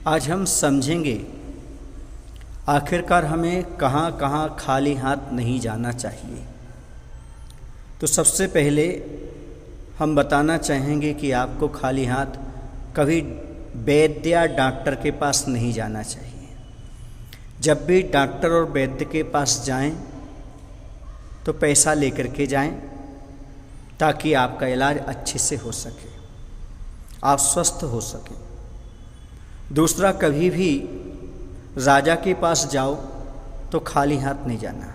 आज हम समझेंगे आखिरकार हमें कहाँ कहाँ खाली हाथ नहीं जाना चाहिए। तो सबसे पहले हम बताना चाहेंगे कि आपको खाली हाथ कभी वैद्य या डॉक्टर के पास नहीं जाना चाहिए। जब भी डॉक्टर और वैद्य के पास जाएं तो पैसा लेकर के जाएं ताकि आपका इलाज अच्छे से हो सके, आप स्वस्थ हो सकें। दूसरा, कभी भी राजा के पास जाओ तो खाली हाथ नहीं जाना।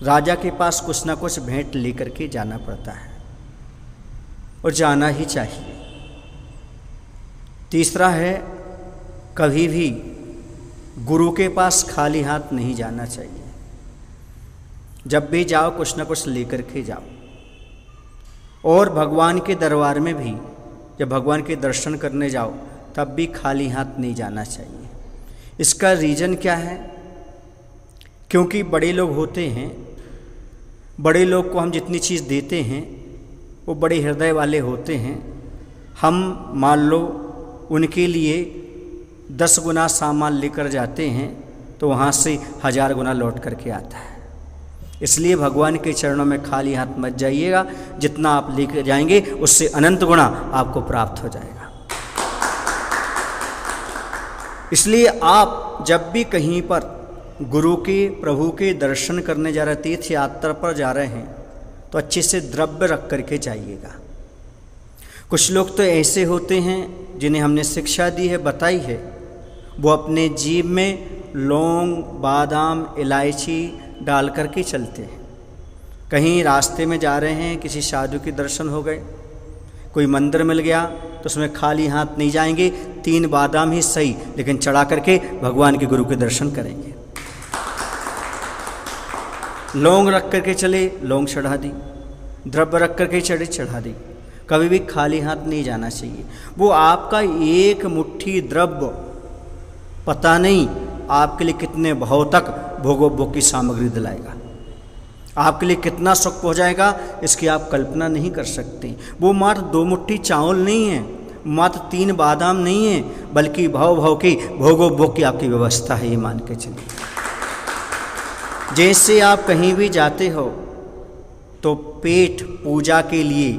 राजा के पास कुछ ना कुछ भेंट लेकर के जाना पड़ता है और जाना ही चाहिए। तीसरा है, कभी भी गुरु के पास खाली हाथ नहीं जाना चाहिए। जब भी जाओ कुछ ना कुछ लेकर के जाओ। और भगवान के दरबार में भी जब भगवान के दर्शन करने जाओ तब भी खाली हाथ नहीं जाना चाहिए। इसका रीज़न क्या है? क्योंकि बड़े लोग होते हैं, बड़े लोग को हम जितनी चीज़ देते हैं वो बड़े हृदय वाले होते हैं। हम मान लो उनके लिए 10 गुना सामान लेकर जाते हैं तो वहाँ से 1000 गुना लौट करके आता है। इसलिए भगवान के चरणों में खाली हाथ मत जाइएगा। जितना आप लेकर जाएंगे उससे अनंत गुना आपको प्राप्त हो जाएगा। इसलिए आप जब भी कहीं पर गुरु के प्रभु के दर्शन करने जा रहे हैं, तीर्थ यात्रा पर जा रहे हैं, तो अच्छे से द्रव्य रख करके जाइएगा। कुछ लोग तो ऐसे होते हैं जिन्हें हमने शिक्षा दी है, बताई है, वो अपने जीभ में लौंग, बादाम, इलायची डाल करके चलते हैं। कहीं रास्ते में जा रहे हैं, किसी साधु के दर्शन हो गए, कोई मंदिर मिल गया तो उसमें खाली हाथ नहीं जाएंगे। 3 बादाम ही सही, लेकिन चढ़ा करके भगवान के गुरु के दर्शन करेंगे। लौंग रख करके चले, लौंग चढ़ा दी। द्रव्य रख करके चढ़े, चढ़ा दी। कभी भी खाली हाथ नहीं जाना चाहिए। वो आपका एक मुट्ठी द्रव्य पता नहीं आपके लिए कितने भाव तक भोगोपभोग की सामग्री दिलाएगा, आपके लिए कितना सुख हो जाएगा, इसकी आप कल्पना नहीं कर सकते। वो मात्र 2 मुट्ठी चावल नहीं है, मात्र 3 बादाम नहीं है, बल्कि भाव भाव की भोगोपभोग की आपकी व्यवस्था है, ये मान के चलिए। जैसे आप कहीं भी जाते हो तो पेट पूजा के लिए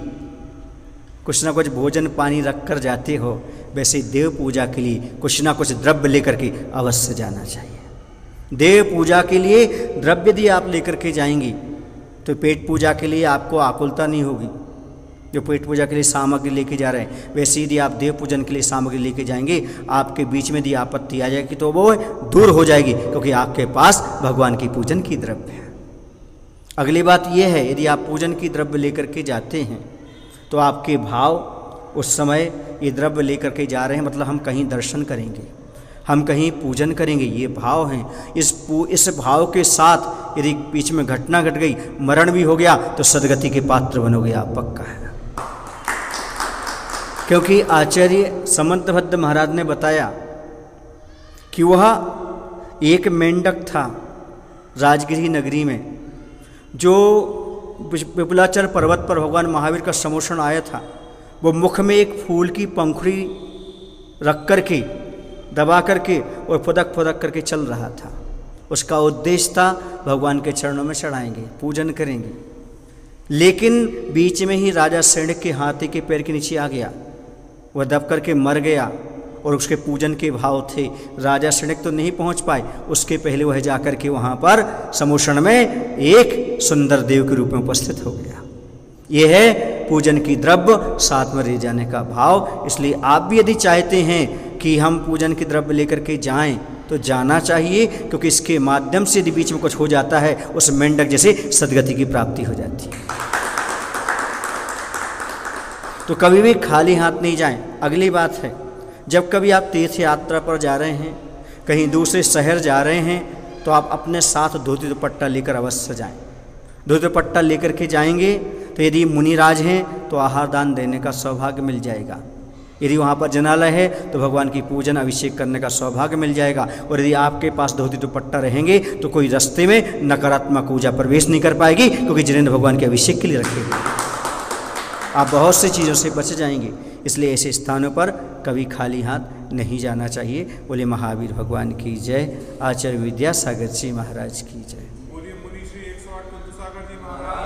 कुछ ना कुछ भोजन पानी रख कर जाते हो, वैसे देव पूजा के लिए कुछ ना कुछ द्रव्य लेकर के अवश्य जाना चाहिए। देव पूजा के लिए द्रव्य यदि आप लेकर के जाएंगी तो पेट पूजा के लिए आपको आकुलता नहीं होगी। जो पेट पूजा के लिए सामग्री लेके जा रहे हैं, वैसे यदि आप देव पूजन के लिए सामग्री लेके जाएंगे, आपके बीच में यदि आपत्ति आ जाएगी तो वो दूर हो जाएगी, क्योंकि आपके पास भगवान की पूजन की द्रव्य है। अगली बात यह है, यदि आप पूजन की द्रव्य लेकर के जाते हैं तो आपके भाव उस समय ये द्रव्य लेकर के जा रहे हैं, मतलब हम कहीं दर्शन करेंगे, हम कहीं पूजन करेंगे, ये भाव हैं। इस भाव के साथ यदि बीच में घटना घट गई, मरण भी हो गया, तो सदगति के पात्र बनोगे आप, पक्का है। क्योंकि आचार्य समंतभद्र महाराज ने बताया कि वह एक मेंढक था राजगिरी नगरी में, जो विपुलाचल पर्वत पर भगवान महावीर का समोषण आया था। वो मुख में एक फूल की पंखुड़ी रख करके, दबा करके और फुदक फुदक करके चल रहा था। उसका उद्देश्य था भगवान के चरणों में चढ़ाएंगे, पूजन करेंगे। लेकिन बीच में ही राजा सैनिक के हाथी के पैर के नीचे आ गया, वह दब करके मर गया। और उसके पूजन के भाव थे, राजा सैनिक तो नहीं पहुंच पाए, उसके पहले वह जाकर के वहाँ पर समोषण में एक सुंदर देव के रूप में उपस्थित हो गया। यह है पूजन की द्रव्य साथ में ले जाने का भाव। इसलिए आप भी यदि चाहते हैं कि हम पूजन की द्रव्य लेकर के जाएं तो जाना चाहिए, क्योंकि इसके माध्यम से यदि बीच में कुछ हो जाता है, उस मेंढक जैसे सदगति की प्राप्ति हो जाती है। तो कभी भी खाली हाथ नहीं जाएं। अगली बात है, जब कभी आप तीर्थ यात्रा पर जा रहे हैं, कहीं दूसरे शहर जा रहे हैं, तो आप अपने साथ धोती दुपट्टा लेकर अवश्य जाएं। धोती दुपट्टा लेकर के जाएंगे तो यदि मुनिराज हैं तो आहार दान देने का सौभाग्य मिल जाएगा। यदि वहाँ पर जनालय है तो भगवान की पूजन अभिषेक करने का सौभाग्य मिल जाएगा। और यदि आपके पास धोती दुपट्टा रहेंगे तो कोई रास्ते में नकारात्मक ऊर्जा प्रवेश नहीं कर पाएगी, क्योंकि जिनेंद्र भगवान के अभिषेक के लिए रखे हुए आप बहुत सी चीज़ों से बच जाएंगे। इसलिए ऐसे स्थानों पर कभी खाली हाथ नहीं जाना चाहिए। बोले महावीर भगवान की जय, आचार्य विद्यासागर जी महाराज की जय। बोलिए मुनि श्री 108 बिंदुसागर जी महाराज